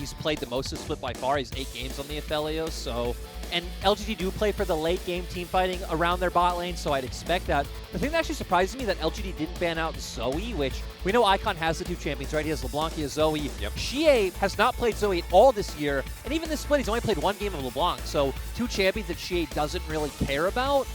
He's played the most of split by far. He's 8 games on the FLIO, so... And LGD do play for the late game team fighting around their bot lane, so I'd expect that. The thing that actually surprises me that LGD didn't ban out Zoe, which we know Icon has the 2 champions, right? He has LeBlanc, he has Zoe. Yep. Xie has not played Zoe at all this year, and even this split, he's only played 1 game of LeBlanc, so 2 champions that Xie doesn't really care about.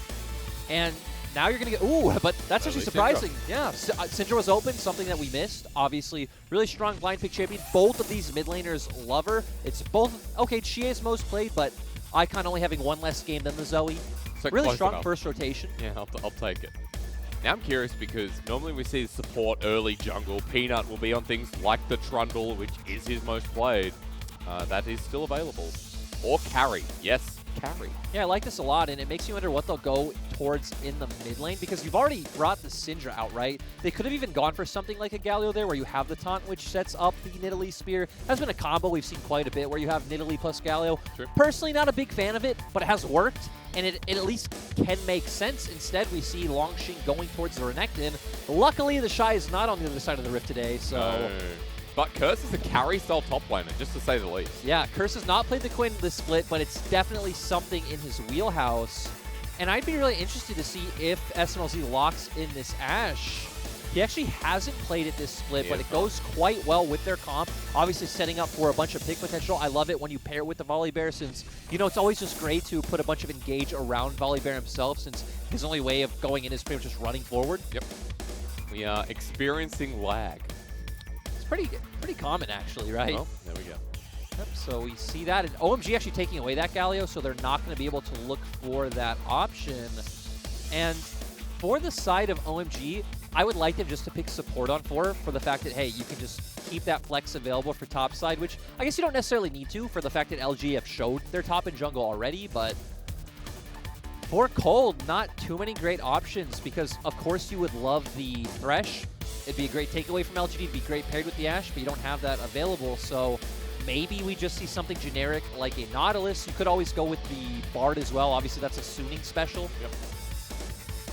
And now you're going to get... Ooh, but that's actually surprising. Syndra. Yeah, Syndra was open, something that we missed. Obviously, really strong blind pick champion. Both of these mid laners love her. It's both... Okay, Xie's most played, but Icon only having 1 less game than the Zoe. So really strong enough. First rotation. Yeah, I'll take it. Now I'm curious because normally we see support early jungle. Peanut will be on things like the Trundle, which is his most played. That is still available. Or carry. Yes, carry. Yeah, I like this a lot, and it makes you wonder what they'll go towards in the mid lane, because you've already brought the Syndra out, right? They could have even gone for something like a Galio there, where you have the taunt, which sets up the Nidalee Spear. That's been a combo we've seen quite a bit, where you have Nidalee plus Galio. Sure. Personally, not a big fan of it, but it has worked, and it at least can make sense. Instead, we see Longxing going towards the Renekton. Luckily, the Shy is not on the other side of the rift today, so... No. But Curse is a carry-style top laner, just to say the least. Yeah, Curse has not played the Quinn this split, but it's definitely something in his wheelhouse. And I'd be really interested to see if SMLZ locks in this Ashe. He actually hasn't played it this split, but it goes quite well with their comp. Obviously setting up for a bunch of pick potential. I love it when you pair it with the Volibear, since, you know, it's always just great to put a bunch of engage around Volibear himself, since his only way of going in is pretty much just running forward. Yep. We are experiencing lag. Pretty common, actually, right? Well, there we go. Yep, so we see that. And OMG actually taking away that Galio, so they're not going to be able to look for that option. And for the side of OMG, I would like them just to pick support on for the fact that, hey, you can just keep that flex available for top side, which I guess you don't necessarily need to for the fact that LG have showed their top and jungle already, but for Cold, not too many great options, because of course you would love the Thresh. It'd be a great takeaway from LGD. It'd be great paired with the Ashe, but you don't have that available. So maybe we just see something generic like a Nautilus. You could always go with the Bard as well. Obviously, that's a Sooning special. Yep.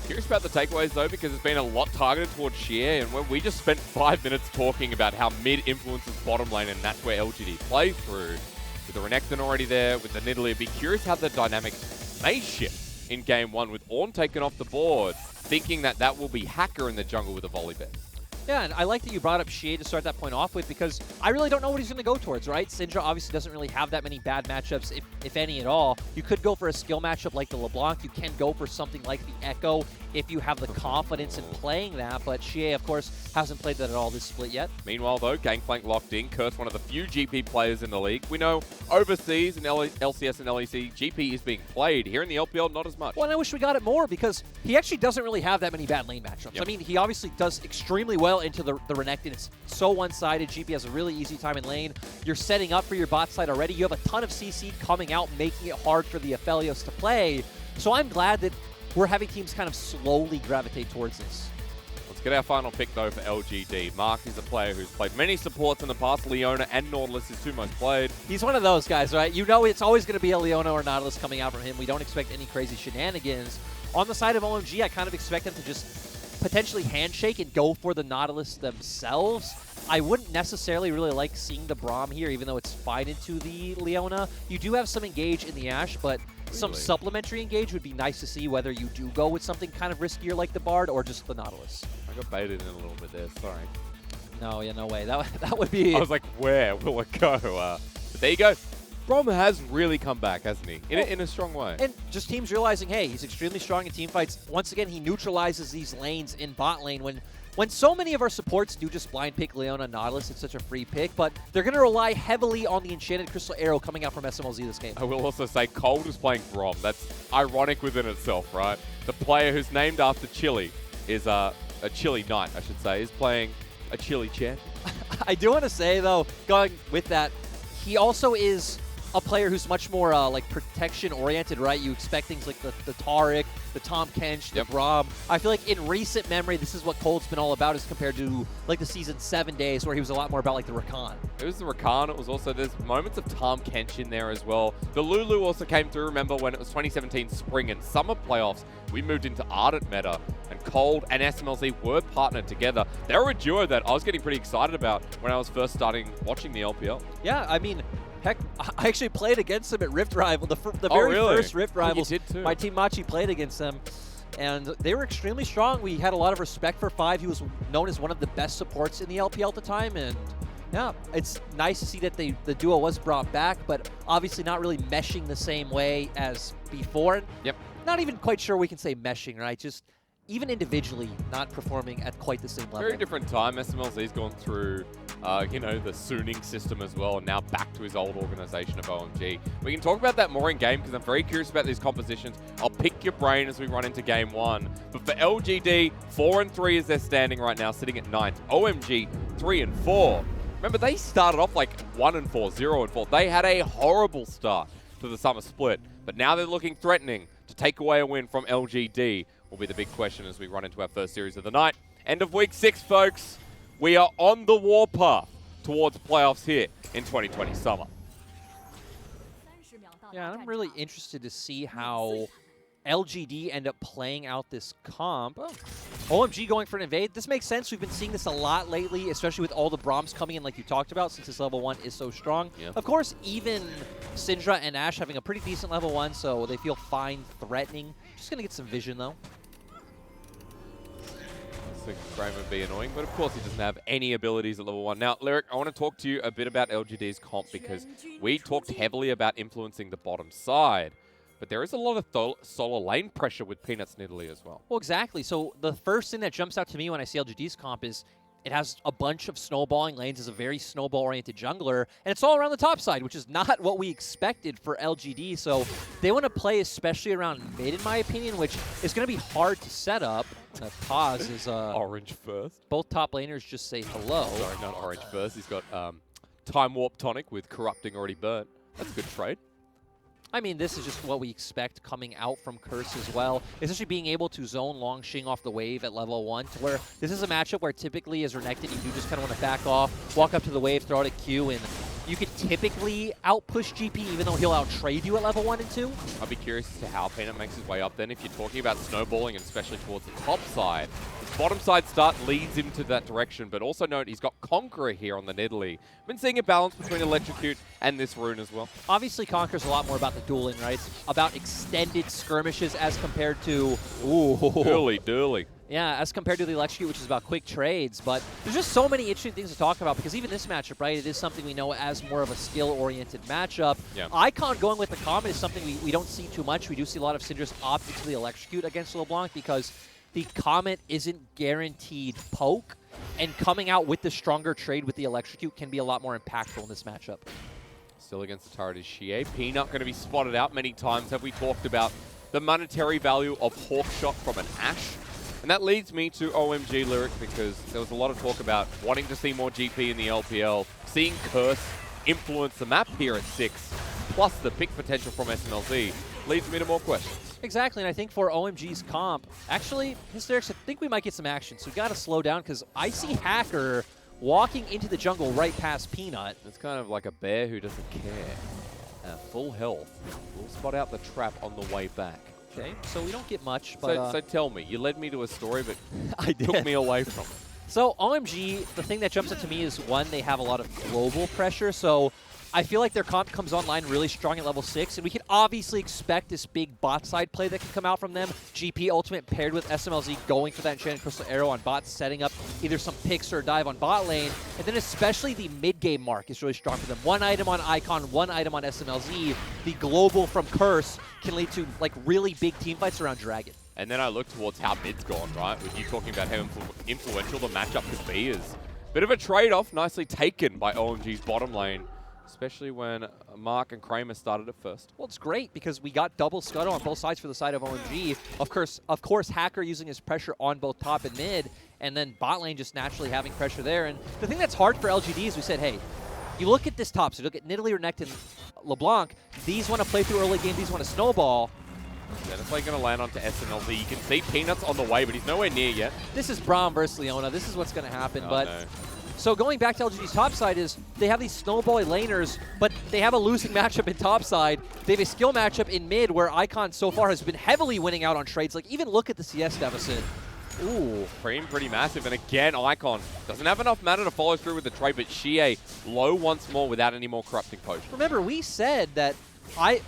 Curious about the takeaways, though, because it's been a lot targeted towards Xie, and we just spent 5 minutes talking about how mid influences bottom lane, and that's where LGD play through. With the Renekton already there, with the Nidalee, I'd be curious how the dynamic may shift in Game 1 with Ornn taken off the board, thinking that that will be HaKRR in the jungle with a Volibear. Yeah, and I like that you brought up Xie to start that point off with, because I really don't know what he's going to go towards, right? Syndra obviously doesn't really have that many bad matchups, if any at all. You could go for a skill matchup like the LeBlanc. You can go for something like the Echo if you have the confidence in playing that, but Xie, of course, hasn't played that at all this split yet. Meanwhile, though, Gangplank locked in. Curse, one of the few GP players in the league. We know overseas in LCS and LEC, GP is being played. Here in the LPL, not as much. Well, and I wish we got it more, because he actually doesn't really have that many bad lane matchups. Yep. I mean, he obviously does extremely well into the Renekton. It's so one-sided. GP has a really easy time in lane. You're setting up for your bot side already. You have a ton of CC coming out, making it hard for the Aphelios to play. So I'm glad that we're having teams kind of slowly gravitate towards this. Let's get our final pick, though, for LGD. Mark is a player who's played many supports in the past. Leona and Nautilus is 2 most played. He's one of those guys, right? You know it's always going to be a Leona or Nautilus coming out from him. We don't expect any crazy shenanigans. On the side of OMG, I kind of expect them to just potentially handshake and go for the Nautilus themselves. I wouldn't necessarily really like seeing the Braum here, even though it's fine into the Leona. You do have some engage in the Ashe, but some supplementary engage would be nice to see, whether you do go with something kind of riskier like the Bard or just the Nautilus. I got baited in a little bit there, sorry. No, yeah, no way. That would be... I was like, where will it go? But there you go. Braum has really come back, hasn't he? In a strong way. And just teams realizing, hey, he's extremely strong in team fights. Once again, he neutralizes these lanes in bot lane when so many of our supports do just blind pick Leona Nautilus. It's such a free pick, but they're going to rely heavily on the Enchanted Crystal Arrow coming out from SMLZ this game. I will also say Cold is playing Braum. That's ironic within itself, right? The player who's named after Chile is a Chile Knight, I should say, is playing a Chile champion. I do want to say, though, going with that, he also is a player who's much more like protection-oriented, right? You expect things like the Taric, the Tahm Kench, the Braum. I feel like in recent memory, this is what Cold's been all about, as compared to like the Season 7 days, where he was a lot more about like the Rakan. It was the Rakan. It was also, there's moments of Tahm Kench in there as well. The Lulu also came through, remember, when it was 2017 spring and summer playoffs. We moved into Ardent meta. and Cold and SMLZ were partnered together. They were a duo that I was getting pretty excited about when I was first starting watching the LPL. Yeah, I mean, heck, I actually played against them at Rift Rival, the very first Rift Rivals. You did too. My team Machi played against them, and they were extremely strong. We had a lot of respect for Five. He was known as one of the best supports in the LPL at the time, and yeah, it's nice to see that the duo was brought back, but obviously not really meshing the same way as before. Yep. Not even quite sure we can say meshing, right? Just even individually not performing at quite the same level. Very different time. SMLZ's gone through, you know, the Sooning system as well, and now back to his old organization of OMG. We can talk about that more in game because I'm very curious about these compositions. I'll pick your brain as we run into game one. But for LGD, 4-3 as they're standing right now, sitting at 9th. OMG, 3-4. Remember, they started off like 1-4, 0-4. They had a horrible start to the summer split, but now they're looking threatening to take away a win from LGD. Will be the big question as we run into our first series of the night. End of week 6, folks. We are on the warpath towards playoffs here in 2020 summer. Yeah, I'm really interested to see how LGD end up playing out this comp. Oh. OMG going for an invade. This makes sense. We've been seeing this a lot lately, especially with all the Braums coming in like you talked about, since this level 1 is so strong. Yeah. Of course, even Syndra and Ashe having a pretty decent level 1, so they feel fine threatening. Just going to get some vision, though. I think Graham would be annoying, but of course he doesn't have any abilities at level 1. Now, Lyric, I want to talk to you a bit about LGD's comp because we talked heavily about influencing the bottom side. But there is a lot of solo lane pressure with Peanuts in Italy as well. Well, exactly. So the first thing that jumps out to me when I see LGD's comp is it has a bunch of snowballing lanes as a very snowball-oriented jungler, and it's all around the top side, which is not what we expected for LGD. So they want to play especially around mid, in my opinion, which is going to be hard to set up. Pause is Orange first. Both top laners just say hello. Sorry, not Orange first. He's got Time Warp Tonic with Corrupting already burnt. That's a good trade. I mean, this is just what we expect coming out from Curse as well, especially being able to zone Long Xing off the wave at level 1, to where this is a matchup where typically as Renekton, you do just kind of want to back off, walk up to the wave, throw out a Q, and you could typically outpush GP even though he'll outtrade you at level 1 and 2. I'd be curious as to how Peanut makes his way up then if you're talking about snowballing, and especially towards the top side. His bottom side start leads him to that direction, but also note he's got Conqueror here on the Nidalee. Been seeing a balance between Electrocute and this rune as well. Obviously, Conqueror's a lot more about the dueling, right? It's about extended skirmishes as compared to... Ooh. Durly. Yeah, as compared to the Electrocute, which is about quick trades. But there's just so many interesting things to talk about because even this matchup, right, it is something we know as more of a skill-oriented matchup. Yeah. Icon going with the Comet is something we don't see too much. We do see a lot of Syndras opt into the Electrocute against LeBlanc because the Comet isn't guaranteed poke, and coming out with the stronger trade with the Electrocute can be a lot more impactful in this matchup. Still against the turret is Xie. Peanut going to be spotted out many times. Have we talked about the monetary value of Hawkshot from an Ashe? And that leads me to OMG Lyric because there was a lot of talk about wanting to see more GP in the LPL, seeing Curse influence the map here at 6, plus the pick potential from SMLZ, leads me to more questions. Exactly, and I think for OMG's comp, actually, Hysterics, I think we might get some action, so we got to slow down because I see Hacker walking into the jungle right past Peanut. It's kind of like a bear who doesn't care. Full health. We'll spot out the trap on the way back. Okay, so we don't get much, but... So tell me, you led me to a story, but I did. took me away from it. So OMG, the thing that jumps out to me is, one, they have a lot of global pressure, so I feel like their comp comes online really strong at level 6, and we can obviously expect this big bot side play that can come out from them. GP ultimate paired with SMLZ going for that Enchanted Crystal Arrow on bot, setting up either some picks or a dive on bot lane, and then especially the mid-game mark is really strong for them. One item on Icon, one item on SMLZ. The global from Curse can lead to like really big team fights around Dragon. And then I look towards how mid's gone, right? With you talking about how influential the matchup could be is a bit of a trade-off, nicely taken by OMG's bottom lane, especially when Mark and Kramer started it first. Well, it's great because we got double scuttle on both sides for the side of OMG. Of course, Hacker using his pressure on both top and mid, and then bot lane just naturally having pressure there. And the thing that's hard for LGD is we said, hey, you look at this top, so you look at Nidalee, Renekton, LeBlanc. These want to play through early game, these want to snowball. Then it's like going to land onto SMLZ. You can see Peanuts on the way, but he's nowhere near yet. This is Braum versus Leona. This is what's going to happen. Oh, but no. So going back to LGD's top side is they have these snowball laners, but they have a losing matchup in top side. They have a skill matchup in mid where Icon so far has been heavily winning out on trades. Like, even look at the CS deficit. Ooh. Pretty massive. And again, Icon doesn't have enough mana to follow through with the trade, but Xie low once more without any more corrupting potions. Remember, we said that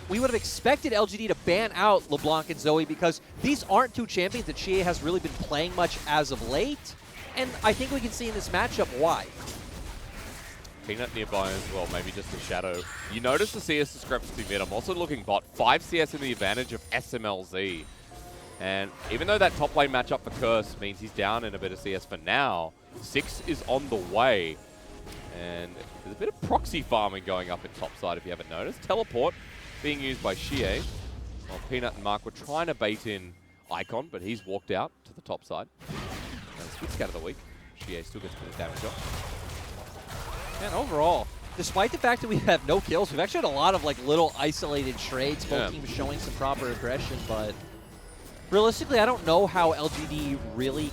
we would have expected LGD to ban out LeBlanc and Zoe because these aren't two champions that Xie has really been playing much as of late. And I think we can see in this matchup why. Peanut nearby as well, maybe just a shadow. You notice the CS discrepancy mid. I'm also looking bot. 5 CS in the advantage of SMLZ. And even though that top lane matchup for Curse means he's down in a bit of CS for now, 6 is on the way. And there's a bit of proxy farming going up in top side if you haven't noticed. Teleport being used by Xie. Well, Peanut and Mark were trying to bait in Icon, but he's walked out to the top side. And it's good scout of the week. Xie still gets a bit of damage off. And overall, despite the fact that we have no kills, we've actually had a lot of like little isolated trades, both teams showing some proper aggression, but realistically, I don't know how LGD really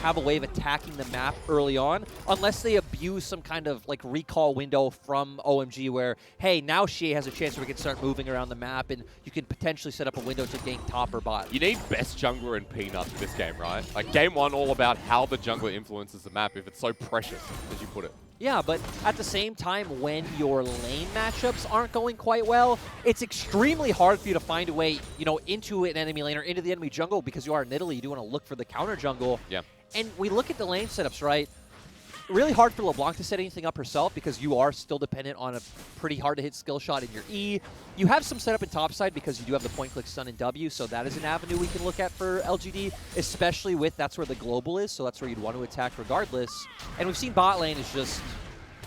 have a way of attacking the map early on, unless they abuse some kind of like recall window from OMG where, hey, now Xie has a chance where we can start moving around the map and you can potentially set up a window to gank top or bot. You need best jungler in Peanut in this game, right? Like game 1 all about how the jungler influences the map if it's so precious, as you put it. Yeah, but at the same time, when your lane matchups aren't going quite well, it's extremely hard for you to find a way, you know, into an enemy lane or into the enemy jungle because you are in Italy. You do want to look for the counter jungle. Yeah. And we look at the lane setups, right? Really hard for LeBlanc to set anything up herself because you are still dependent on a pretty hard-to-hit skill shot in your E. You have some setup in topside because you do have the point-click stun in W, so that is an avenue we can look at for LGD, especially with that's where the global is, so that's where you'd want to attack regardless. And we've seen bot lane is just...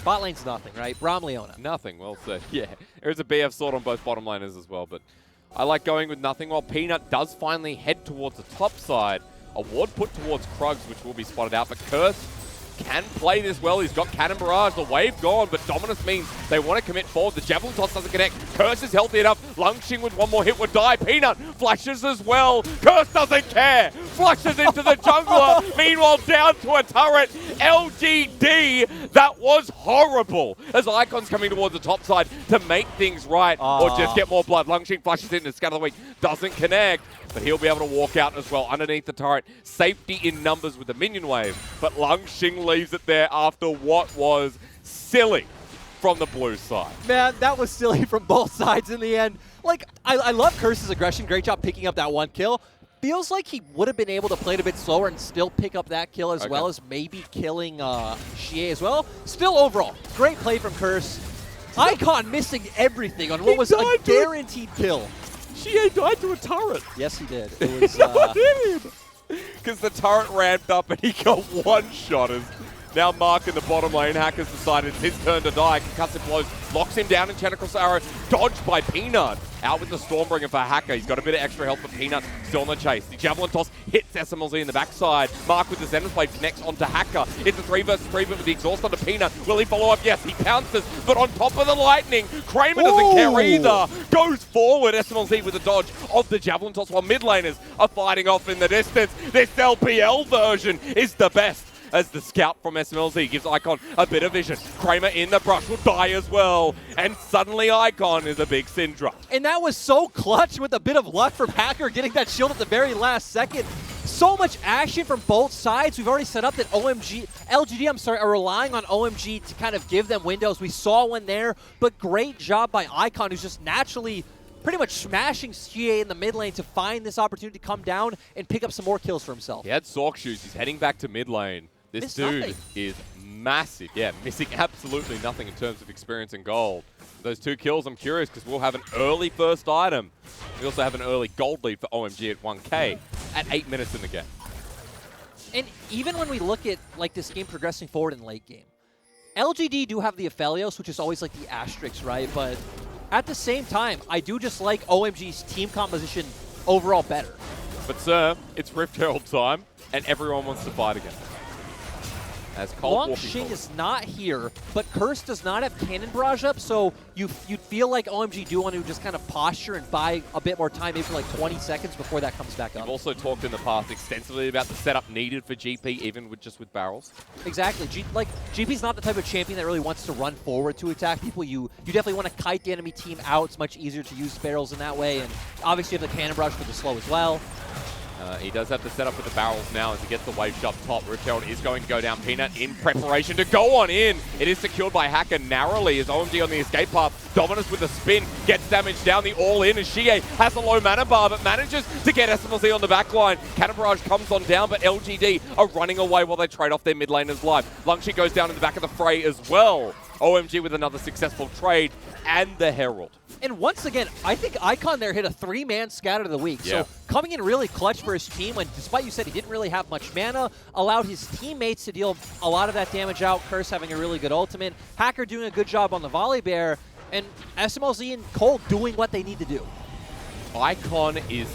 Bot lane's nothing, right? Braum Leona. Nothing, well said. Yeah, there's a BF sword on both bottom laners as well, but I like going with nothing while Peanut does finally head towards the top side. A ward put towards Krugs, which will be spotted out, but Curse can play this well. He's got Cannon Barrage, the wave gone, but Dominus means they want to commit forward. The Javelin Toss doesn't connect. Curse is healthy enough. Lungxing with one more hit would die. Peanut flashes as well. Curse doesn't care. Flushes into the jungler. Meanwhile, down to a turret. LGD, that was horrible. As Icon's coming towards the top side to make things right or just get more blood. Lungxing flashes in and Scatter the Weak doesn't connect. But he'll be able to walk out as well underneath the turret. Safety in numbers with the minion wave. But Lungxing leaves it there after what was silly from the blue side. Man, that was silly from both sides in the end. Like, I love Curse's aggression. Great job picking up that one kill. Feels like he would have been able to play it a bit slower and still pick up that kill as well as maybe killing Xie as well. Still overall, great play from Curse. Icon missing everything on what was a guaranteed kill. Xie died to a turret. Yes, he did. It was, because the turret ramped up and he got one shot as now Mark in the bottom lane. Hacker's decided it's his turn to die. Concussive blows, locks him down in Tentacles Arrow, dodged by Peanut. Out with the Stormbringer for Hacker. He's got a bit of extra help, but Peanut still on the chase. The Javelin Toss hits SMLZ in the backside. Mark with the Zenith Blade connects onto Hacker. It's a 3 versus 3, but with the exhaust onto Peanut. Will he follow up? Yes, he pounces, but on top of the lightning, Kramer doesn't care either. Goes forward, SMLZ with a dodge of the Javelin Toss while mid laners are fighting off in the distance. This LPL version is the best, as the scout from SMLZ gives Icon a bit of vision. Kramer in the brush will die as well. And suddenly Icon is a big Syndra. And that was so clutch with a bit of luck from Hacker getting that shield at the very last second. So much action from both sides. We've already set up that LGD are relying on OMG to kind of give them windows. We saw one there, but great job by Icon, who's just naturally pretty much smashing Xie in the mid lane to find this opportunity to come down and pick up some more kills for himself. He had Sork shoes. He's heading back to mid lane. This dude is massive. Yeah, missing absolutely nothing in terms of experience and gold. Those 2 kills, I'm curious, because we'll have an early first item. We also have an early gold lead for OMG at 1K at 8 minutes in the game. And even when we look at like this game progressing forward in late game, LGD do have the Aphelios, which is always like the asterisk, right? But at the same time, I do just like OMG's team composition overall better. But sir, it's Rift Herald time, and everyone wants to fight again. As Cold Longxing is not here, but Curse does not have Cannon Barrage up, so you'd feel like OMG do want to just kind of posture and buy a bit more time, maybe for like 20 seconds before that comes back up. We've also talked in the past extensively about the setup needed for GP, even with just with barrels. Exactly. GP's not the type of champion that really wants to run forward to attack people. You definitely want to kite the enemy team out. It's much easier to use barrels in that way, and obviously you have the Cannon Barrage for the slow as well. He does have the setup with the barrels now as he gets the wave shot top. Rift Herald is going to go down. Peanut in preparation to go on in. It is secured by Hacker narrowly as OMG on the escape path. Dominus with a spin gets damage down the all-in as Shie has a low mana bar but manages to get SMLZ on the back line. Cannon Barrage comes on down, but LGD are running away while they trade off their mid laner's life. Lungshi goes down in the back of the fray as well. OMG with another successful trade and the Herald. And once again, I think Icon there hit a 3-man scatter of the week. Yeah. So coming in really clutch for his team when, despite you said he didn't really have much mana, allowed his teammates to deal a lot of that damage out. Curse having a really good ultimate. Hacker doing a good job on the volley bear. And SMLZ and Cole doing what they need to do. Icon is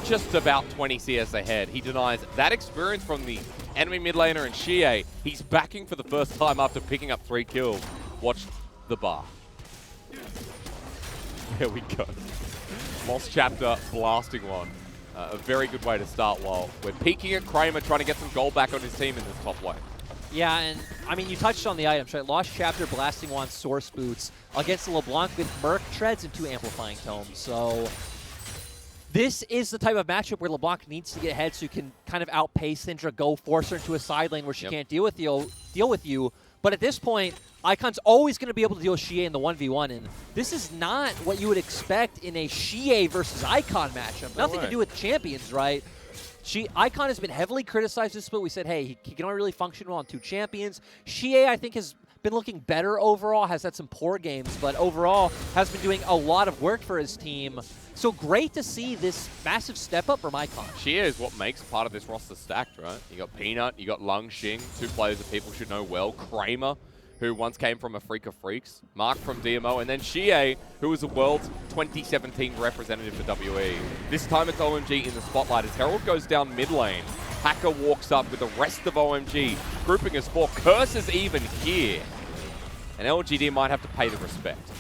just about 20 CS ahead. He denies that experience from the enemy mid laner and Shie. He's backing for the first time after picking up 3 kills. Watch the bar. There we go. Lost Chapter blasting one. A very good way to start while we're peeking at Kramer trying to get some gold back on his team in this top lane. Yeah, and I mean, you touched on the items, right? Lost Chapter, Blasting Wand, Source Boots against the LeBlanc with Merc Treads and 2 Amplifying Tomes. So this is the type of matchup where LeBlanc needs to get ahead so you can kind of outpace Syndra, go force her into a side lane where she can't deal with you. But at this point, Icon's always going to be able to deal with Shie in the 1v1, and this is not what you would expect in a Shie versus Icon matchup. Nothing to do with champions, right? Icon has been heavily criticized this split. We said, hey, he can only really function well on 2 champions. Shie, I think, has been looking better overall, has had some poor games, but overall has been doing a lot of work for his team. So great to see this massive step up from Icon. Shie is what makes part of this roster stacked, right? You got Peanut, you got Lung Xing, 2 players that people should know well. Kramer, who once came from a Freak of Freaks. Mark from DMO, and then Shie, who was the world's 2017 representative for WE. This time it's OMG in the spotlight as Herald goes down mid lane. Hacker walks up with the rest of OMG, grouping as 4. Curse is even here. And LGD might have to pay the respect.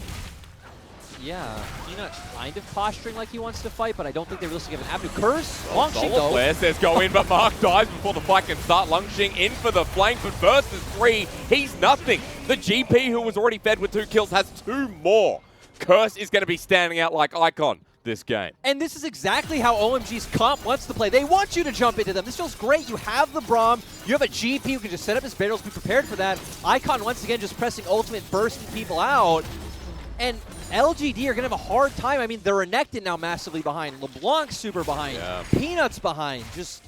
Yeah, Peanut kind of posturing like he wants to fight, but I don't think they realistically have an avenue. Curse, Longxing though. Flare says go in, but Mark dies before the fight can start. Lungxing in for the flank, but versus 3, he's nothing. The GP, who was already fed with 2 kills, has 2 more. Curse is going to be standing out like Icon this game. And this is exactly how OMG's comp wants to play. They want you to jump into them. This feels great. You have the Braum. You have a GP who can just set up his barrels, be prepared for that. Icon, once again, just pressing ultimate, bursting people out. And LGD are going to have a hard time. I mean, they're Renekton now massively behind. LeBlanc super behind. Yeah. Peanuts behind. Just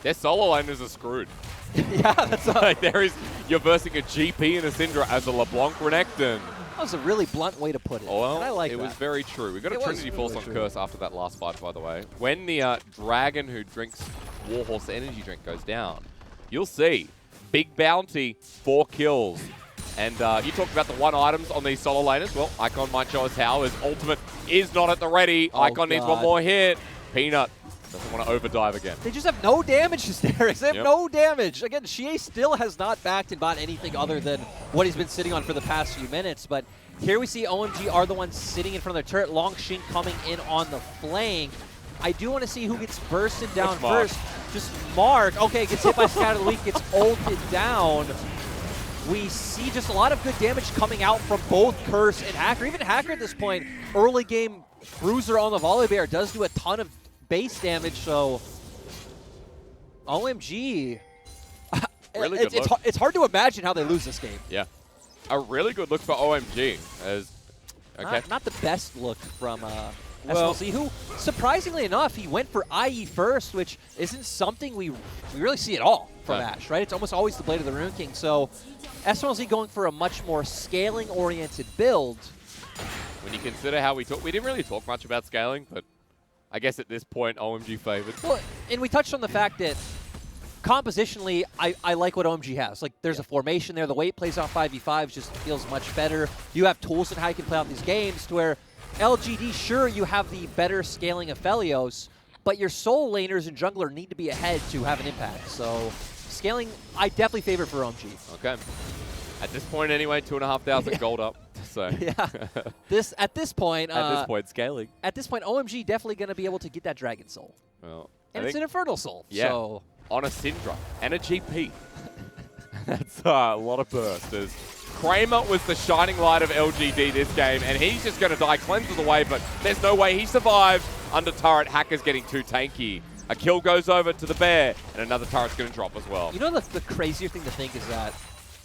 their solo laners are screwed. Yeah, that's like you're versing a GP and a Syndra as a LeBlanc Renekton. That was a really blunt way to put it. Well, I like it was very true. We got a Trinity Force on Curse after that last fight, by the way. When the dragon who drinks Warhorse energy drink goes down, you'll see big bounty, 4 kills. And you talked about the 1 items on these solo laners. Well, Icon might show us how. His ultimate is not at the ready. Icon needs 1 more hit. Peanut doesn't want to overdive again. They just have no damage, Hysterics. They have no damage. Again, Shie still has not backed and bought anything other than what he's been sitting on for the past few minutes. But here we see OMG are the ones sitting in front of their turret. Longxing coming in on the flank. I do want to see who gets bursted down first. Just Mark. Okay, gets hit by Scatter the Weak, gets ulted down. We see just a lot of good damage coming out from both Curse and Hacker. Even Hacker at this point, early game bruiser on the volley bear, does do a ton of base damage, so OMG. Really it's hard to imagine how they lose this game. Yeah. A really good look for OMG. Not the best look from SLC, who, surprisingly enough, he went for IE first, which isn't something we really see at all from Ash, right? It's almost always the Blade of the Rune King. So SLC going for a much more scaling-oriented build. When you consider how we didn't really talk much about scaling, but I guess at this point, OMG favored. Well, and we touched on the fact that compositionally, I like what OMG has. Like, there's a formation there. The way it plays on 5v5s just feels much better. You have tools in how you can play out these games to where LGD, sure, you have the better scaling of Felios, but your soul laners and jungler need to be ahead to have an impact. So scaling, I definitely favor for OMG. Okay. At this point anyway, 2,500 gold up. So yeah. At this point, scaling. At this point, OMG definitely going to be able to get that Dragon Soul. Well, and it's an Infernal Soul. Yeah. So on a Syndra and a GP. That's a lot of burst as Kramer was the shining light of LGD this game, and he's just going to die. Cleanses away, but there's no way he survives under turret. HACKR's getting too tanky. A kill goes over to the bear, and another turret's going to drop as well. You know the crazier thing to think is that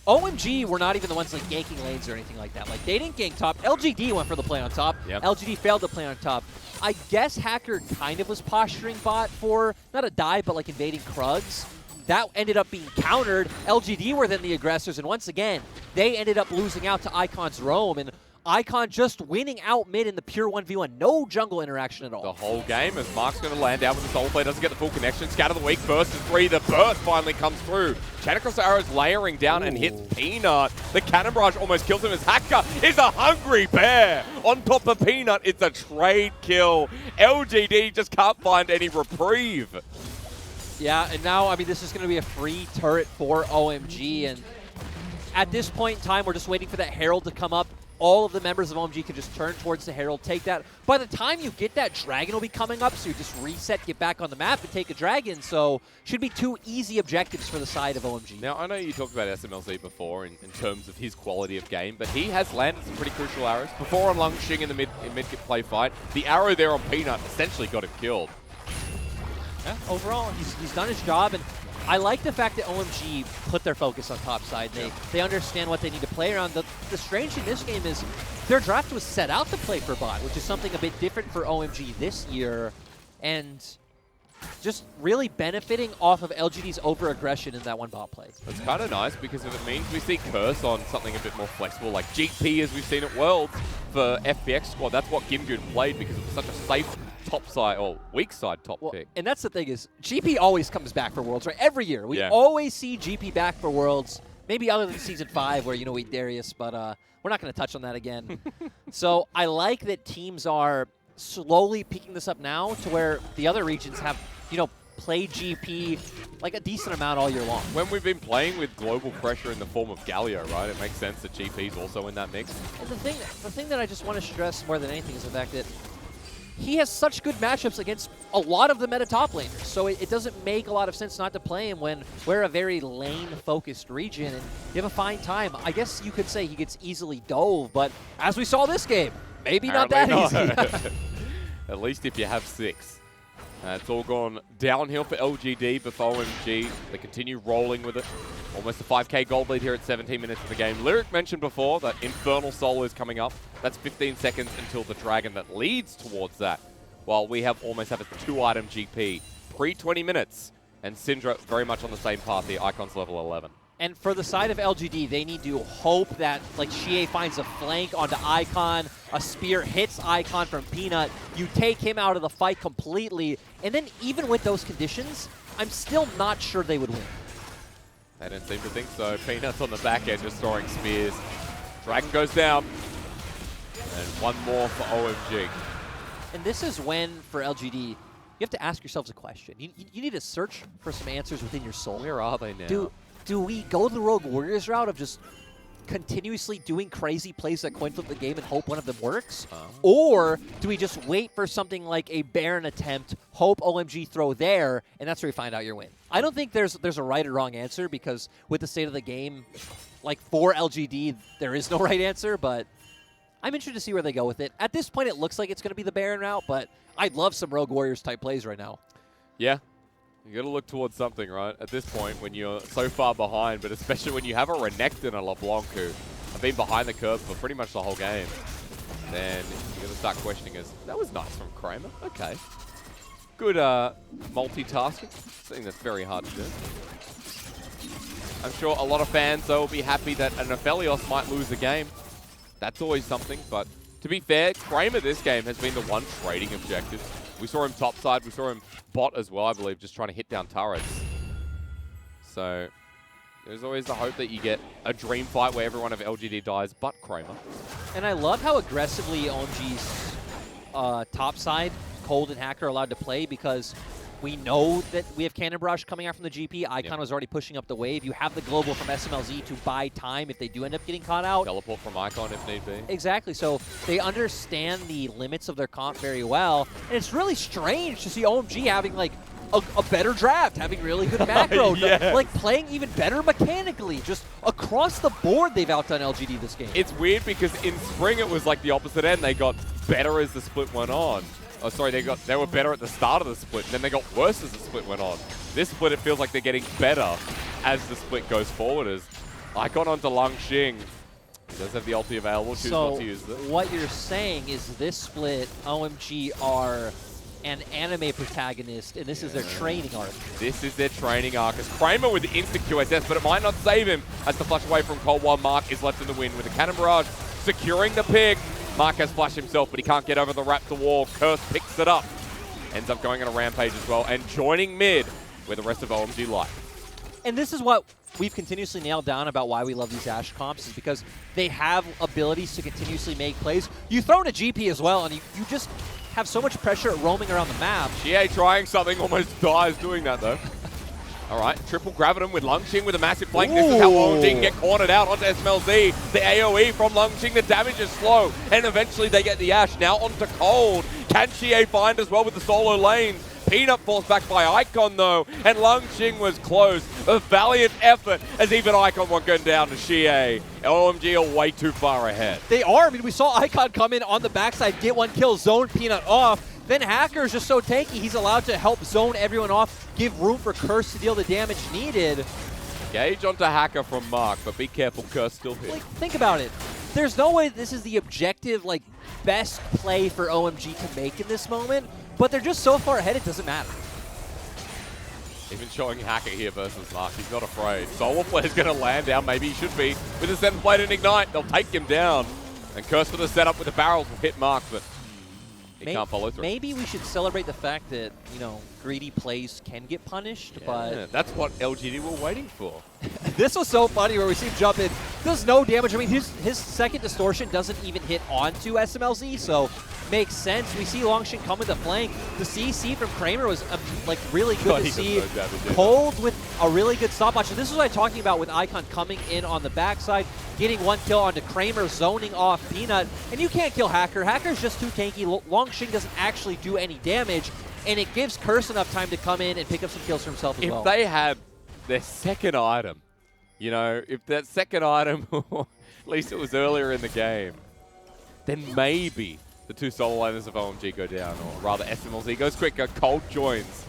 OMG were not even the ones like ganking lanes or anything like that. Like, they didn't gank top. LGD went for the play on top. Yep. LGD failed to play on top. I guess HACKR kind of was posturing bot for, not a dive, but like invading Krugs. That ended up being countered. LGD were then the aggressors, and once again, they ended up losing out to Icon's roam, and Icon just winning out mid in the pure 1v1. No jungle interaction at all. The whole game as Mark's going to land down with the solo play, doesn't get the full connection. Scatter the weak, burst is 3. The burst finally comes through. Chanicross arrows layering down and hits Peanut. The cannon barrage almost kills him as HACKR is a hungry bear. On top of Peanut, it's a trade kill. LGD just can't find any reprieve. Yeah, and now, I mean, this is going to be a free turret for OMG, and at this point in time, we're just waiting for that Herald to come up. All of the members of OMG can just turn towards the Herald, take that. By the time you get that, Dragon will be coming up, so you just reset, get back on the map, and take a Dragon. So, should be 2 easy objectives for the side of OMG. Now, I know you talked about SMLZ before in terms of his quality of game, but he has landed some pretty crucial arrows. Before on Lung Xing in the mid play fight, the arrow there on Peanut essentially got him killed. Yeah, overall, he's done his job, and I like the fact that OMG put their focus on top side. They understand what they need to play around. The strange thing in this game is their draft was set out to play for bot, which is something a bit different for OMG this year, and just really benefiting off of LGD's over-aggression in that one bot play. It's kind of nice because if it means we see Curse on something a bit more flexible, like GP as we've seen at Worlds for FBX squad. That's what Gimgoon played because it was such a safe top side or weak side top pick. And that's the thing is, GP always comes back for Worlds, right? Every year. We always see GP back for Worlds. Maybe other than Season 5 where, you know, we Darius, but we're not going to touch on that again. So I like that teams are slowly picking this up now to where the other regions have, you know, played GP like a decent amount all year long. When we've been playing with global pressure in the form of Galio, right, it makes sense that GP's also in that mix. And the thing that I just want to stress more than anything is the fact that he has such good matchups against a lot of the meta top laners, so it doesn't make a lot of sense not to play him when we're a very lane-focused region and you have a fine time. I guess you could say he gets easily dove, but as we saw this game, maybe not that easy. At least if you have 6. It's all gone downhill for LGD before OMG. They continue rolling with it. Almost a 5k gold lead here at 17 minutes of the game. Lyric mentioned before that Infernal Soul is coming up. That's 15 seconds until the Dragon that leads towards that. While we almost have a 2-item GP. Pre-20 minutes. And Syndra very much on the same path here. Icon's level 11. And for the side of LGD, they need to hope that like Xie finds a flank onto Icon, a spear hits Icon from Peanut, you take him out of the fight completely, and then even with those conditions, I'm still not sure they would win. They don't seem to think so. Peanut's on the back end just throwing spears. Dragon goes down. And one more for OMG. And this is when, for LGD, you have to ask yourselves a question. You need to search for some answers within your soul. Where are they now? Do we go the Rogue Warriors route of just continuously doing crazy plays that coin flip the game and hope one of them works? Or do we just wait for something like a Baron attempt, hope OMG throw there, and that's where we find out your win? I don't think there's a right or wrong answer because with the state of the game, like for LGD, there is no right answer, but I'm interested to see where they go with it. At this point, it looks like it's going to be the Baron route, but I'd love some Rogue Warriors type plays right now. Yeah. You got to look towards something, right? At this point, when you're so far behind, but especially when you have a Renekton and a LeBlanc who have been behind the curve for pretty much the whole game, then you got to start questioning us. That was nice from Kramer. Okay. Good multitasking. Something that's very hard to do. I'm sure a lot of fans, though, will be happy that an Aphelios might lose a game. That's always something, but to be fair, Kramer this game has been the one trading objective. We saw him topside, we saw him bot as well, I believe, just trying to hit down turrets. So there's always the hope that you get a dream fight where everyone of LGD dies but Kramer. And I love how aggressively OMG's topside, Cold and HACKR are allowed to play because we know that we have Cannon Barrage coming out from the GP. Icon was already pushing up the wave. You have the global from SMLZ to buy time if they do end up getting caught out. Teleport from Icon if need be. Exactly. So they understand the limits of their comp very well. And it's really strange to see OMG having like a better draft, having really good macro, Yes. like playing even better mechanically. Just across the board, they've outdone LGD this game. It's weird because in spring it was like the opposite end. They got better as the split went on. Oh, sorry, they were better at the start of the split, and then they got worse as the split went on. This split, it feels like they're getting better as the split goes forward. As Icon onto Langxing. He does have the ulti available, choose not to use it. What you're saying is this split, OMG are an anime protagonist, and this is their training arc. This is their training arc. As Kramer with the instant QSS, but it might not save him as the flash away from Cold while Mark is left in the win with the Cannon Barrage securing the pick. Mark has flashed himself, but he can't get over the Raptor wall. Curse picks it up. Ends up going on a rampage as well, and joining mid where the rest of OMG lie. And this is what we've continuously nailed down about why we love these Ashe comps, is because they have abilities to continuously make plays. You throw in a GP as well, and you just have so much pressure roaming around the map. GA trying something, almost dies doing that though. All right, triple Gravitum with Langxing with a massive flank. This is how OMG can get cornered out onto SMLZ. The AoE from Langxing, the damage is slow, and eventually they get the Ashe. Now onto Cold. Can Xie find as well with the solo lanes? Peanut falls back by Icon though, and Langxing was close. A valiant effort as even Icon won't go down to Xie. OMG are way too far ahead. They are. I mean, we saw Icon come in on the backside, get one kill, zone Peanut off. Then FLICKR is just so tanky, he's allowed to help zone everyone off, give room for Curse to deal the damage needed. Gauge onto Hacker from Mark, but be careful, Curse still here. Like, think about it. There's no way this is the objective, like, best play for OMG to make in this moment, but they're just so far ahead, it doesn't matter. Even showing Hacker here versus Mark, he's not afraid. Solar Flare's going to land down, maybe he should be. With a 7th blade and Ignite, they'll take him down. And Curse for the setup with the barrels will hit Mark, but he can't follow through. Maybe we should celebrate the fact that, you know, greedy plays can get punished, but... That's what LGD were waiting for. This was so funny where we see him jump in. Does no damage. I mean, his second distortion doesn't even hit onto SMLZ, so makes sense. We see Langxing come with the flank. The CC from Kramer was like really good to see. Cold with a really good stopwatch. And this is what I'm talking about with Icon coming in on the backside, getting one kill onto Kramer, zoning off Peanut. And you can't kill Hacker. Hacker's just too tanky. Langxing doesn't actually do any damage, and it gives Curse enough time to come in and pick up some kills for himself as well. If they had their second item, you know, if that second item, at least it was earlier in the game, then maybe the two solo laners of OMG go down, or rather SMLZ goes quicker, Cold joins.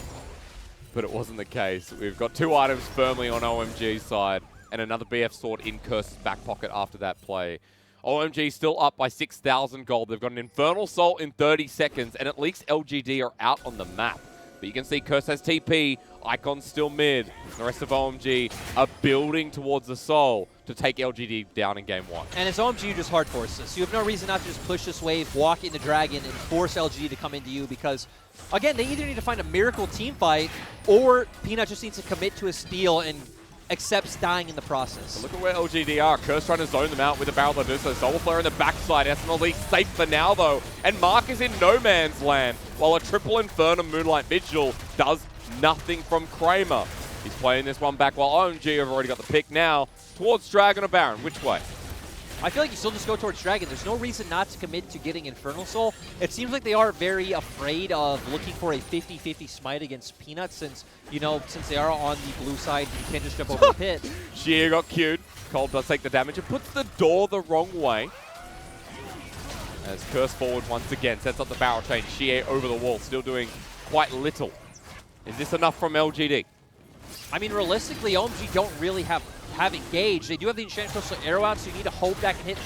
But it wasn't the case. We've got two items firmly on OMG's side, and another BF sword in Curse's back pocket after that play. OMG still up by 6,000 gold. They've got an Infernal Soul in 30 seconds, and at least LGD are out on the map. But you can see Curse has TP, Icon's still mid. The rest of OMG are building towards the Soul to take LGD down in game 1. And it's OMG who just hard forces. So you have no reason not to just push this wave, walk into Dragon, and force LGD to come into you because, again, they either need to find a miracle team fight or Peanut just needs to commit to a steal and accepts dying in the process. So look at where LGD are. Curse trying to zone them out with a barrel that does so. Solar Flare in the backside. SMLZ safe for now, though. And Mark is in no man's land, while a triple Inferno Moonlight Vigil does nothing from Kramer. He's playing this one back while OMG have already got the pick now towards Dragon or Baron. Which way? I feel like you still just go towards Dragon. There's no reason not to commit to getting Infernal Soul. It seems like they are very afraid of looking for a 50-50 smite against Peanut since, you know, since they are on the blue side, you can't just jump over the pit. Xie got queued. Cold does take the damage. It puts the door the wrong way. As Curse forward once again, sets up the barrel chain. Xie over the wall, still doing quite little. Is this enough from LGD? I mean, realistically, OMG don't really have engaged. They do have the Enchanted Crystal Arrow out, so you need to hope that can hit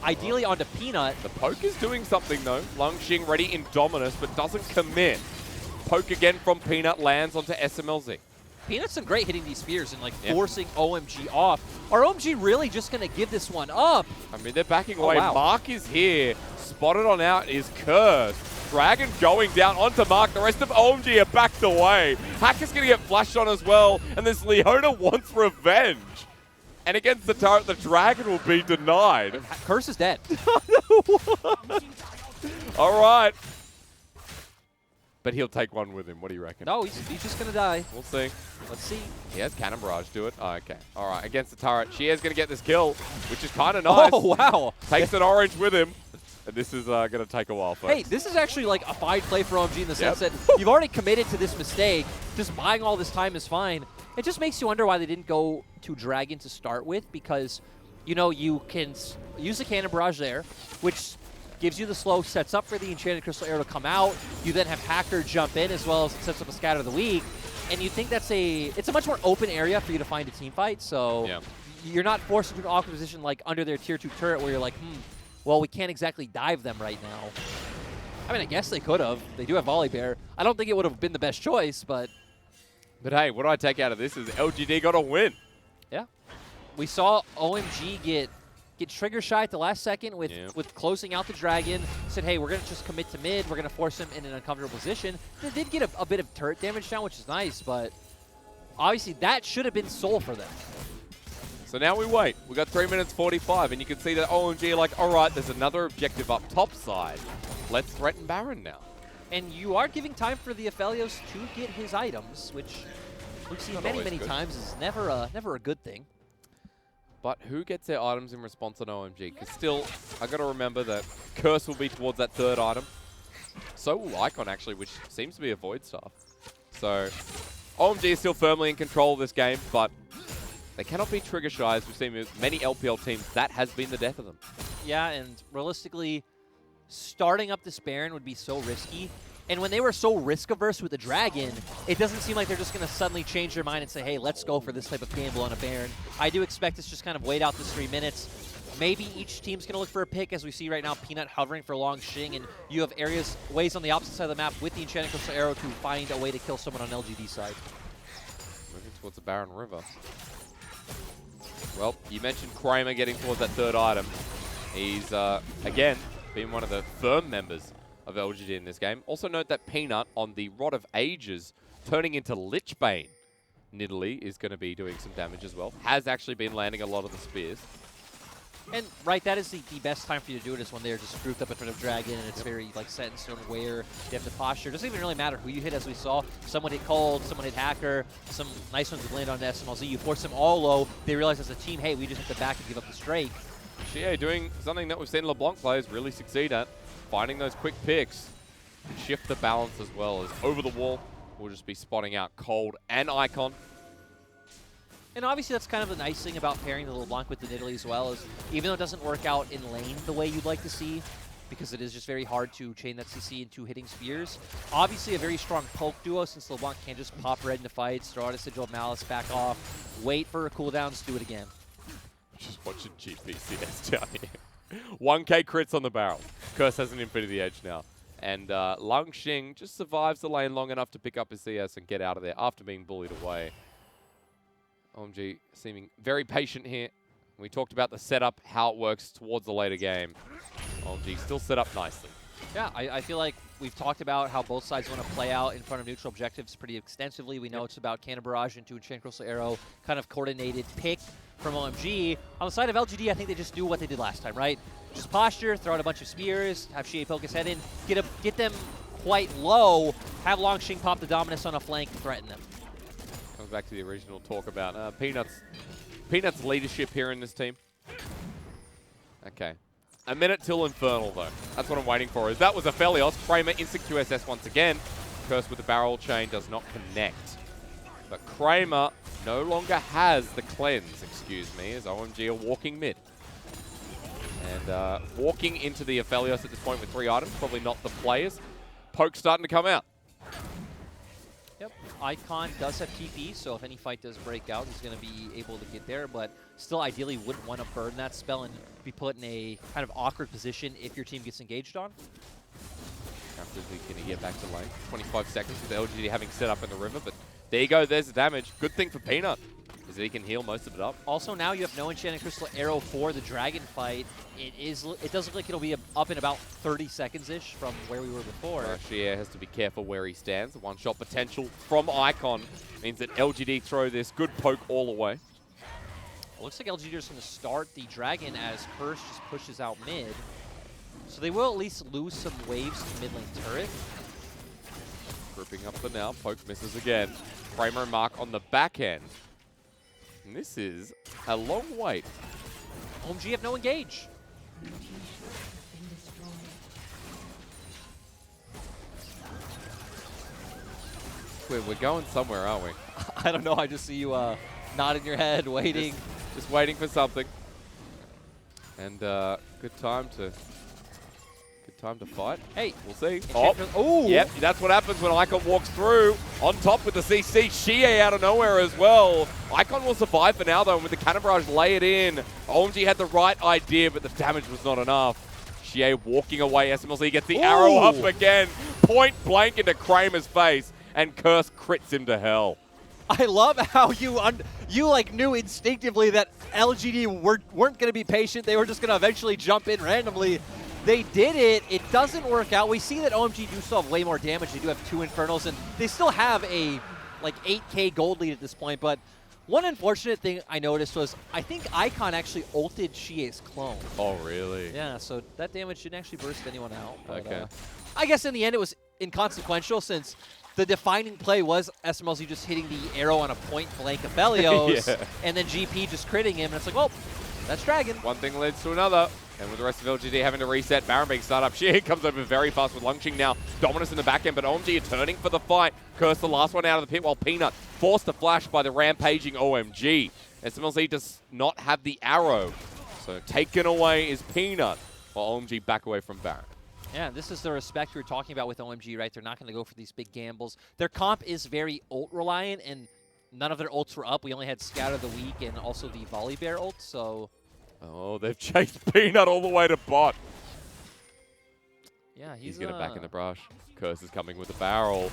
ideally onto Peanut. The poke is doing something though. Langxing ready in Dominus, but doesn't commit. Poke again from Peanut lands onto SMLZ. Peanut's done great hitting these spears and like forcing OMG off. Are OMG really just going to give this one up? I mean, they're backing away. Wow. Mark is here. Spotted on out is Curse. Dragon going down onto Mark. The rest of OMG are backed away. Hacker's going to get flashed on as well. And this Leona wants revenge. And against the turret, the Dragon will be denied. Curse is dead. All right. But he'll take one with him. What do you reckon? No, he's just going to die. We'll see. Let's see. He has Cannon Barrage, do it. Oh, okay. All right, against the turret. She is going to get this kill, which is kind of nice. Oh, wow. Takes an orange with him. And this is going to take a while, folks. Hey, this is actually like a fine play for OMG in the sense that you've already committed to this mistake. Just buying all this time is fine. It just makes you wonder why they didn't go to Dragon to start with, because, you know, you can use the Cannon Barrage there, which gives you the slow, sets up for the Enchanted Crystal Arrow to come out. You then have Hacker jump in, as well as it sets up a Scatter of the Weak. And you think it's a much more open area for you to find a team fight, so you're not forced into an awkward position like under their tier 2 turret where you're like, well, we can't exactly dive them right now. I mean, I guess they could have. They do have Volley Bear. I don't think it would have been the best choice, but... But hey, what do I take out of this is LGD got a win. Yeah. We saw OMG get trigger shy at the last second with closing out the Dragon. Said, hey, we're going to just commit to mid. We're going to force him in an uncomfortable position. They did get a bit of turret damage down, which is nice, but obviously that should have been Soul for them. So now we wait. We got 3 minutes 45, and you can see that OMG are like, all right, there's another objective up top side. Let's threaten Baron now. And you are giving time for the Aphelios to get his items, which we've seen many times is never a good thing. But who gets their items in response on OMG? Because still, I got to remember that Curse will be towards that third item. So will Icon, actually, which seems to be a Void Staff. So OMG is still firmly in control of this game, but they cannot be trigger shy, as we've seen with many LPL teams. That has been the death of them. Yeah, and realistically, starting up this Baron would be so risky. And when they were so risk-averse with the Dragon, it doesn't seem like they're just going to suddenly change their mind and say, hey, let's go for this type of gamble on a Baron. I do expect us to just kind of wait out this 3 minutes. Maybe each team's going to look for a pick, as we see right now, Peanut hovering for Long Xing, and you have ways on the opposite side of the map with the Enchanted Crystal Arrow to find a way to kill someone on LGD side. Moving towards the Baron River. Well, you mentioned Kramer getting towards that third item. He's, again, been one of the firm members of LGD in this game. Also note that Peanut on the Rod of Ages turning into Lichbane Nidalee is going to be doing some damage as well. Has actually been landing a lot of the spears. And right, that is the best time for you to do it, is when they're just grouped up in front of Dragon and it's very like set in stone where you have to posture. It doesn't even really matter who you hit, as we saw. Someone hit Cold, someone hit Hacker, some nice ones would land on SMLZ. You force them all low, they realize as a team, hey, we just have to back and give up the strike. Xie doing something that we've seen LeBlanc players really succeed at, finding those quick picks and shift the balance, as well as over the wall. We'll just be spotting out Cold and Icon. And obviously that's kind of the nice thing about pairing the LeBlanc with the Nidalee as well, is even though it doesn't work out in lane the way you'd like to see, because it is just very hard to chain that CC into hitting spears, obviously a very strong poke duo, since LeBlanc can just pop red into fights, throw out a Sigil of Malice, back off, wait for cooldowns, do it again. Just watching GPCS down here. 1k crits on the barrel. Curse has an Infinity Edge now. And Long Xing just survives the lane long enough to pick up his CS and get out of there after being bullied away. OMG seeming very patient here. We talked about the setup, how it works towards the later game. OMG still set up nicely. Yeah, I feel like we've talked about how both sides want to play out in front of neutral objectives pretty extensively. We know it's about Cannon Barrage into Enchanted Crystal Arrow, kind of coordinated pick from OMG. On the side of LGD, I think they just do what they did last time, right? Just posture, throw out a bunch of spears, have Xie poke his head in, get them quite low, have Long Xing pop the Dominus on a flank, threaten them. Comes back to the original talk about Peanut's leadership here in this team. Okay. A minute till Infernal, though. That's what I'm waiting for. Is that was Aphelios. Kramer instant QSS once again. Curse with the barrel chain does not connect. But Kramer no longer has the cleanse, excuse me, as OMG are walking mid. And walking into the Aphelios at this point with 3 items, probably not the players. Poke starting to come out. Yep, Icon does have TP, so if any fight does break out, he's going to be able to get there, but still ideally wouldn't want to burn that spell and be put in a kind of awkward position if your team gets engaged on. Rapidly going to get back to lane. 25 seconds with LGD having set up in the river, but there you go, there's the damage. Good thing for Peanut, is that he can heal most of it up. Also, now you have no Enchanted Crystal Arrow for the Dragon fight. It does look like it'll be up in about 30 seconds-ish from where we were before. Xie has to be careful where he stands. The one-shot potential from Icon means that LGD throw this good poke all away. It looks like LGD is going to start the Dragon as Curse just pushes out mid. So they will at least lose some waves to mid lane turret. Gripping up the now. Poke misses again. Kramer and Mark on the back end. And this is a long wait. OMG have no engage. we're going somewhere, aren't we? I don't know. I just see you nodding your head, waiting. Just waiting for something. And good time to fight. Hey, we'll see. Oh, yep, that's what happens when Icon walks through. On top with the CC, Xie out of nowhere as well. Icon will survive for now though, and with the Cannon Barrage, lay it in. OMG had the right idea, but the damage was not enough. Xie walking away. SMLC gets the arrow up again. Point blank into Kramer's face, and Curse crits him to hell. I love how you like knew instinctively that LGD weren't going to be patient. They were just going to eventually jump in randomly. They did it. It doesn't work out. We see that OMG do still have way more damage. They do have 2 Infernals, and they still have a like 8K gold lead at this point. But one unfortunate thing I noticed was I think Icon actually ulted Xie's clone. Oh, really? Yeah, so that damage didn't actually burst anyone out. But, okay. I guess in the end it was inconsequential since the defining play was SMLC just hitting the arrow on a point blank Aphelios, yeah. And then GP just critting him, and it's like, well, that's Dragon. One thing leads to another. And with the rest of LGD having to reset, Baron being start up, Xie comes over very fast with Longqing now. Dominus in the back end, but OMG are turning for the fight. Curse the last one out of the pit while Peanut forced to flash by the rampaging OMG. SMLC does not have the arrow. So taken away is Peanut while OMG back away from Baron. Yeah, this is the respect we were talking about with OMG, right? They're not going to go for these big gambles. Their comp is very ult-reliant, and none of their ults were up. We only had Scout of the Week and also the Volley Bear ult, so... Oh, they've chased Peanut all the way to bot. Yeah, he's going to back in the brush. Curse is coming with the barrel.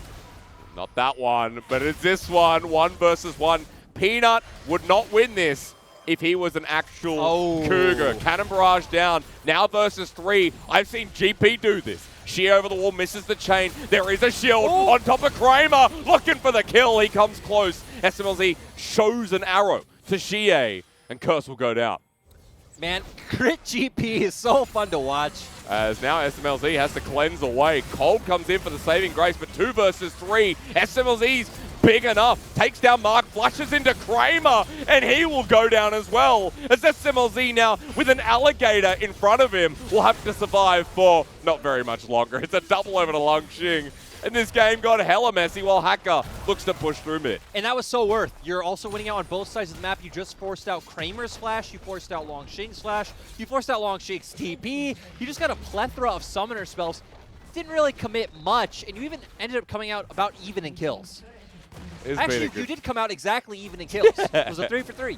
Not that one, but it's this one. 1 versus 1. Peanut would not win this if he was an actual Cougar. Cannon Barrage down. Now versus 3. I've seen GP do this. Xie over the wall, misses the chain. There is a shield on top of Kramer. Looking for the kill. He comes close. SMLZ shows an arrow to Xie, and Curse will go down. Man, Crit GP is so fun to watch. As now SMLZ has to cleanse away. Cold comes in for the saving grace, but 2 versus 3. SMLZ's big enough. Takes down Mark, flashes into Kramer, and he will go down as well. As SMLZ now, with an alligator in front of him, will have to survive for not very much longer. It's a double over to Longqing. And this game got hella messy while Hacker looks to push through mid. And that was so worth. You're also winning out on both sides of the map. You just forced out Kramer's flash. You forced out Longqing's flash. You forced out Longqing's TP. You just got a plethora of summoner spells. Didn't really commit much, and you even ended up coming out about even in kills. Actually, you did come out exactly even in kills. It was a 3 for 3.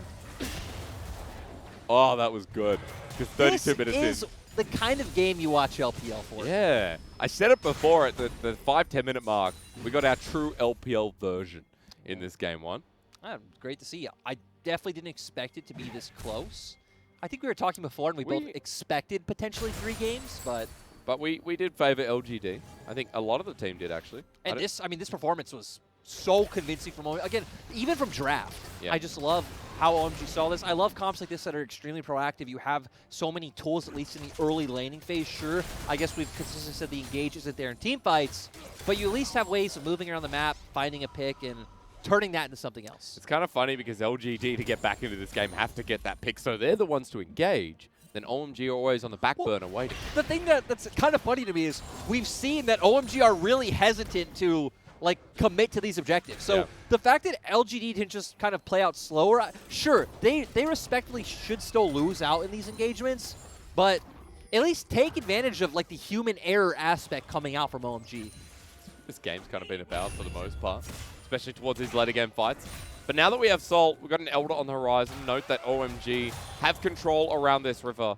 Oh, that was good. Just 32 minutes in. This is the kind of game you watch LPL for. Yeah. I said it before at the 5-10 minute mark. We got our true LPL version in this game 1. Great to see. I definitely didn't expect it to be this close. I think we were talking before, and we both expected potentially 3 games, but... But we did favor LGD. I think a lot of the team did, actually. And this performance was so convincing from OMG. Again, even from draft. Yeah. I just love how OMG saw this. I love comps like this that are extremely proactive. You have so many tools, at least in the early laning phase. Sure, I guess we've consistently said the engage isn't there in team fights, but you at least have ways of moving around the map, finding a pick, and turning that into something else. It's kind of funny because LGD, to get back into this game, have to get that pick, so they're the ones to engage. Then OMG are always on the back burner waiting. The thing that's kind of funny to me is we've seen that OMG are really hesitant to commit to these objectives. So the fact that LGD didn't just kind of play out slower, sure, they respectfully should still lose out in these engagements, but at least take advantage of the human error aspect coming out from OMG. This game's kind of been about for the most part, especially towards these later game fights. But now that we have Salt, we've got an Elder on the horizon. Note that OMG have control around this river.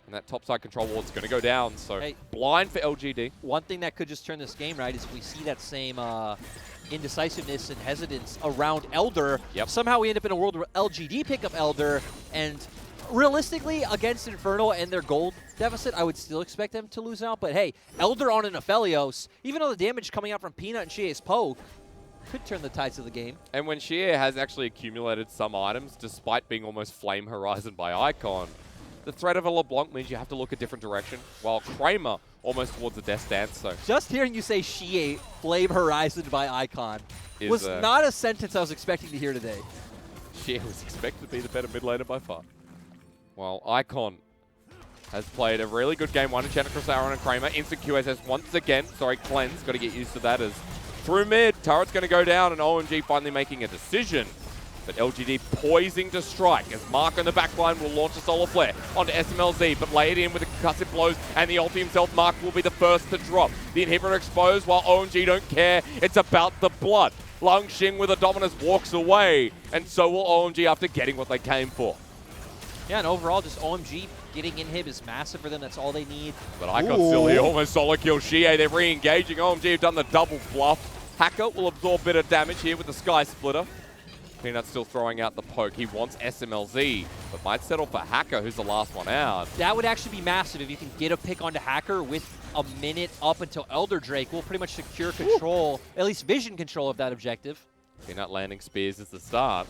And that topside control wall is going to go down. So blind for LGD. One thing that could just turn this game right is if we see that same indecisiveness and hesitance around Elder. Somehow we end up in a world where LGD pick up Elder. And realistically, against Inferno and their gold deficit, I would still expect them to lose out. But hey, Elder on an Aphelios, even though the damage coming out from Peanut and Xie's poke, could turn the tides of the game. And when Xie has actually accumulated some items, despite being almost Flame Horizon by Icon, the threat of a LeBlanc means you have to look a different direction, while Kramer almost towards the death stance. So just hearing you say Xie Flame Horizon by Icon was not a sentence I was expecting to hear today. Xie was expected to be the better mid laner by far. While Icon has played a really good game 1 Enchanted Cross Aaron and Kramer. Instant QSS once again. Sorry, Cleanse. Got to get used to that as through mid. Turret's going to go down, and OMG finally making a decision. But LGD poising to strike as Mark on the backline will launch a solar flare onto SMLZ, but lay it in with the concussive blows, and the ulti himself, Mark, will be the first to drop. The inhibitor exposed while OMG don't care. It's about the blood. Langxing with a dominance walks away, and so will OMG after getting what they came for. Yeah, and overall, just OMG getting inhib is massive for them. That's all they need. But I got still here, almost solo kill Xie. They're re-engaging. OMG have done the double bluff. Hacker will absorb a bit of damage here with the Sky Splitter. Peanut's still throwing out the poke. He wants SMLZ, but might settle for Hacker, who's the last one out. That would actually be massive if you can get a pick onto Hacker with a minute up until Elder Drake. Will pretty much secure control, at least vision control of that objective. Peanut landing spears is the start.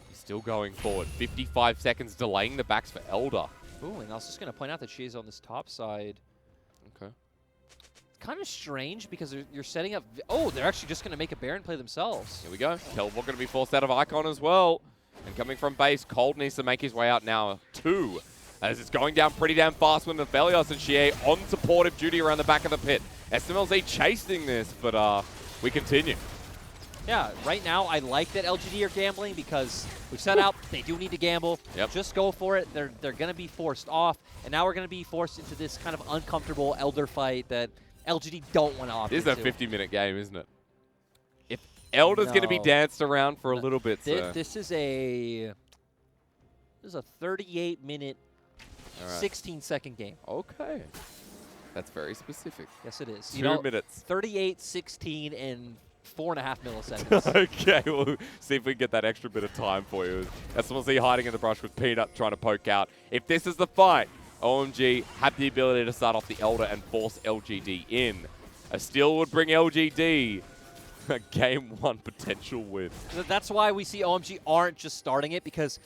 He's still going forward. 55 seconds delaying the backs for Elder. Ooh, and I was just going to point out that she's on this top side. Okay. Kind of strange because you're setting up. Oh, they're actually just going to make a Baron play themselves. Here we go. Kelvor going to be forced out of Icon as well. And coming from base, Cold needs to make his way out now. 2. As it's going down pretty damn fast with Nephelios and Xie on supportive duty around the back of the pit. SMLZ chasing this, but we continue. Yeah, right now I like that LGD are gambling because we've set out they do need to gamble. Yep. Just go for it. They're going to be forced off, and now we're going to be forced into this kind of uncomfortable Elder fight that LGD don't want to opt into. This is a 50-minute game, isn't it? If Elder's going to be danced around for a little bit, so. This is a 38-minute, 16-second game. Okay. That's very specific. Yes, it is. 2 minutes. 38, 16, and 4.5 milliseconds. Okay, we'll see if we can get that extra bit of time for you. SMLZ hiding in the brush with Peanut trying to poke out. If this is the fight, OMG have the ability to start off the Elder and force LGD in. A steal would bring LGD a Game 1 potential win. That's why we see OMG aren't just starting it, because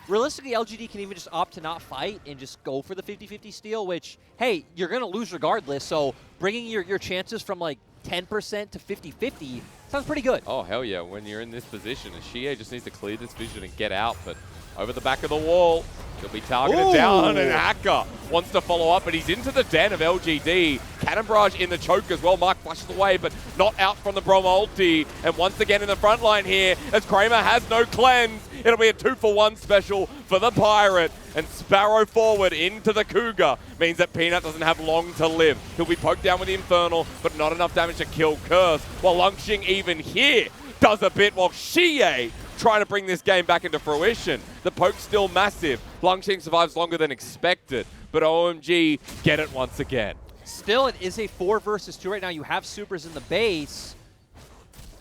realistically, LGD can even just opt to not fight and just go for the 50-50 steal, which, hey, you're going to lose regardless, so bringing your chances from like 10% to 50-50 sounds pretty good. Oh, hell yeah, when you're in this position, Xie just needs to clear this vision and get out, but over the back of the wall, he'll be targeted down, and Hacker wants to follow up, but he's into the den of LGD. Cannon Barrage in the choke as well. Mark flashes away, but not out from the Brom ulti. And once again in the front line here, as Kramer has no cleanse, it'll be a 2-for-1 special for the Pirate. And Sparrow forward into the Cougar means that Peanut doesn't have long to live. He'll be poked down with the Infernal, but not enough damage to kill Curse, while Langxing even here does a bit, while Xie trying to bring this game back into fruition. The poke's still massive. Langxing survives longer than expected, but OMG get it once again. Still, it is a 4 versus 2 right now. You have supers in the base.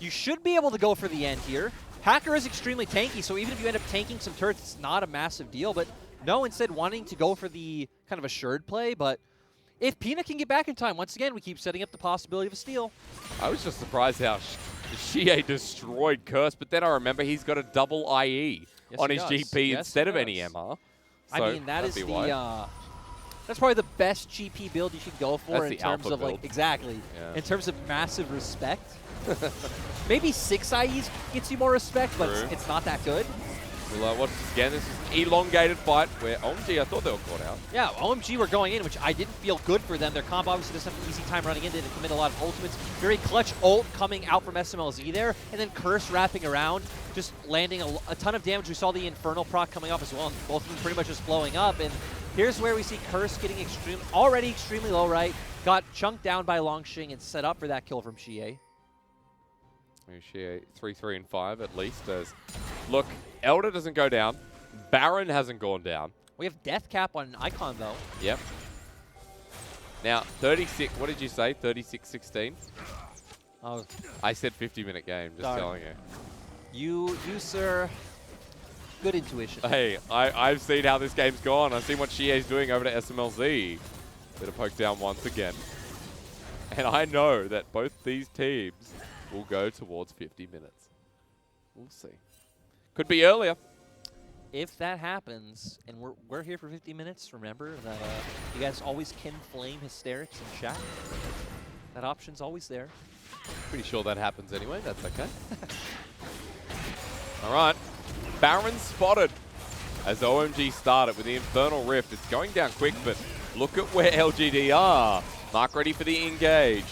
You should be able to go for the end here. Hacker is extremely tanky, so even if you end up tanking some turrets, it's not a massive deal. But no, instead wanting to go for the kind of assured play. But if Peanut can get back in time, once again, we keep setting up the possibility of a steal. I was just surprised how Xie destroyed Curse, but then I remember he's got a double IE on his GP instead of any MR. So I mean, that is the that's probably the best GP build you should go for in terms of like in terms of massive respect. Maybe 6 IEs gets you more respect, but it's not that good. We'll watch this again. This is an elongated fight where OMG, I thought they were caught out. Yeah, OMG were going in, which I didn't feel good for them. Their comp obviously doesn't have an easy time running in. They didn't commit a lot of ultimates. Very clutch ult coming out from SMLZ there, and then Curse wrapping around, just landing a ton of damage. We saw the Infernal proc coming off as well, and both of them pretty much just blowing up. And here's where we see Curse getting already extremely low, right? Got chunked down by Langxing and set up for that kill from Xie. Xie 3, 3, and 5 at least. As look, Elder doesn't go down. Baron hasn't gone down. We have death cap on Icon though. Yep. Now 36. What did you say? 36-16. Oh, I said 50-minute game. Just telling you. You sir. Good intuition. Hey, I've seen how this game's gone. I've seen what Xie's doing over to SMLZ. Bit of poke down once again. And I know that both these teams will go towards 50 minutes. We'll see. Could be earlier. If that happens, and we're here for 50 minutes, remember that you guys always can flame hysterics in chat. That option's always there. Pretty sure that happens anyway. That's okay. All right. Baron spotted as OMG started with the Infernal Rift. It's going down quick, but look at where LGD are. Mark ready for the engage.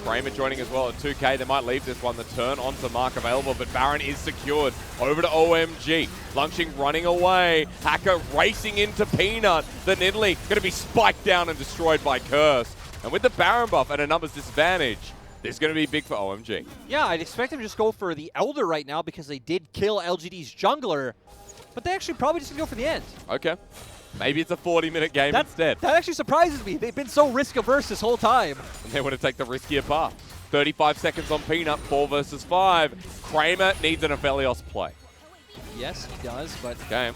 Kramer joining as well at 2K. They might leave this one. The turn onto Mark available, but Baron is secured. Over to OMG. Lungshing running away. Hacker racing into Peanut. The Nidalee going to be spiked down and destroyed by Curse. And with the Baron buff at a numbers disadvantage, this is going to be big for OMG. Yeah, I'd expect them to just go for the Elder right now because they did kill LGD's jungler, but they actually probably just going to go for the end. Okay. Maybe it's a 40-minute game instead. That actually surprises me. They've been so risk-averse this whole time. And they want to take the riskier path. 35 seconds on Peanut, 4 versus 5. Kramer needs an Aphelios play. Yes, he does, but... Okay.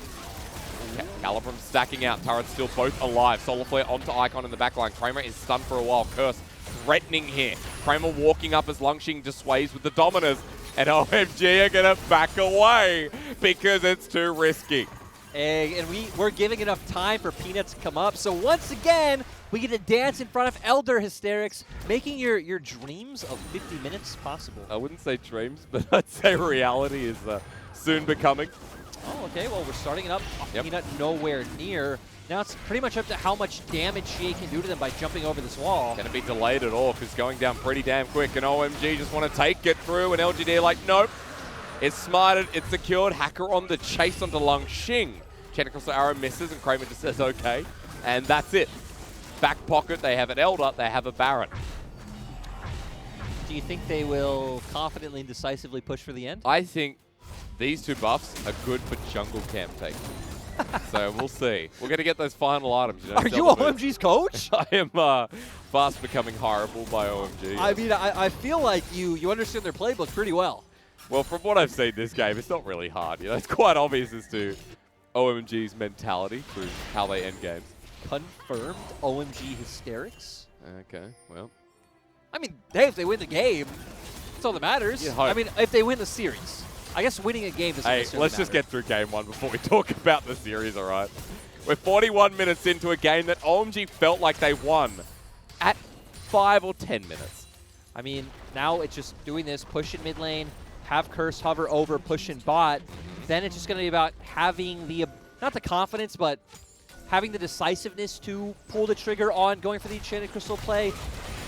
Calibrum stacking out. Turrets still both alive. Solar Flare onto Icon in the backline. Kramer is stunned for a while. Curse threatening here. Kramer walking up as Lungshing dissuades with the Dominers. And OMG are going to back away because it's too risky. And we're giving enough time for Peanut to come up. So once again, we get to dance in front of Elder Hysterics, making your dreams of 50 minutes possible. I wouldn't say dreams, but I'd say reality is soon becoming. Oh, okay. Well, we're starting it up. Yep. Peanut nowhere near. Now it's pretty much up to how much damage Shea can do to them by jumping over this wall. Going to be delayed at all because going down pretty damn quick. And OMG just want to take it through. And LGD are like, nope. It's smarted. It's secured. Hacker on the chase onto Lungshing. Chen across the arrow misses and Kramer just says okay. And that's it. Back pocket. They have an Elder. They have a Baron. Do you think they will confidently and decisively push for the end? I think these two buffs are good for jungle camp taking. So we'll see. We're going to get those final items. You know, Are you OMG's coach? I am fast becoming horrible by OMG. I mean, I feel like you understand their playbook pretty well. Well, from what I've seen this game, it's not really hard. You know, it's quite obvious as to OMG's mentality through how they end games. Confirmed OMG Hysterics. Okay, well. I mean, hey, if they win the game, that's all that matters. I mean, if they win the series. I guess winning a game doesn't necessarily let's matter. just get through game one before we talk about the series, all right? We're 41 minutes into a game that OMG felt like they won at 5 or 10 minutes. I mean, now it's just doing this, push in mid lane, have Curse hover over, push in bot. Then it's just going to be about having the, not the confidence, but having the decisiveness to pull the trigger on going for the Enchanted Crystal play.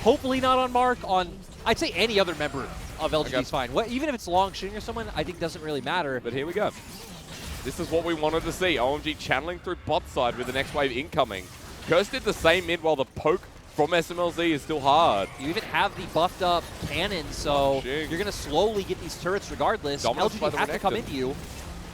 Hopefully not on Mark, on, I'd say any other member of LGD is fine. Even if it's Longshing or someone, I think doesn't really matter. But here we go. This is what we wanted to see. OMG channeling through bot side with the next wave incoming. Curse did the same mid while the poke from SMLZ is still hard. You even have the buffed up cannon, so you're going to slowly get these turrets regardless. LGD have to come into you.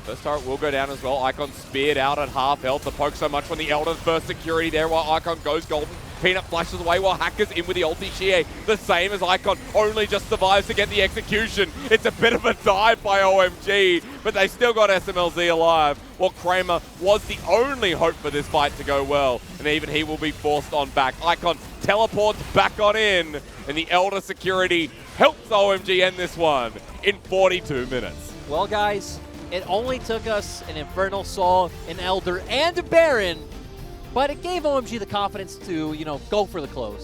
First turret will go down as well. Icon speared out at half health. The poke so much when the Elder's first security there while Icon goes golden. Peanut flashes away while Hacker's in with the ulti. Shea, the same as Icon, only just survives to get the execution. It's a bit of a dive by OMG, but they still got SMLZ alive. While Kramer was the only hope for this fight to go well, and even he will be forced on back. Icon teleports back on in, and the Elder security helps OMG end this one in 42 minutes. Well, guys, it only took us an Infernal Soul, an Elder, and a Baron, but it gave OMG the confidence to, go for the close.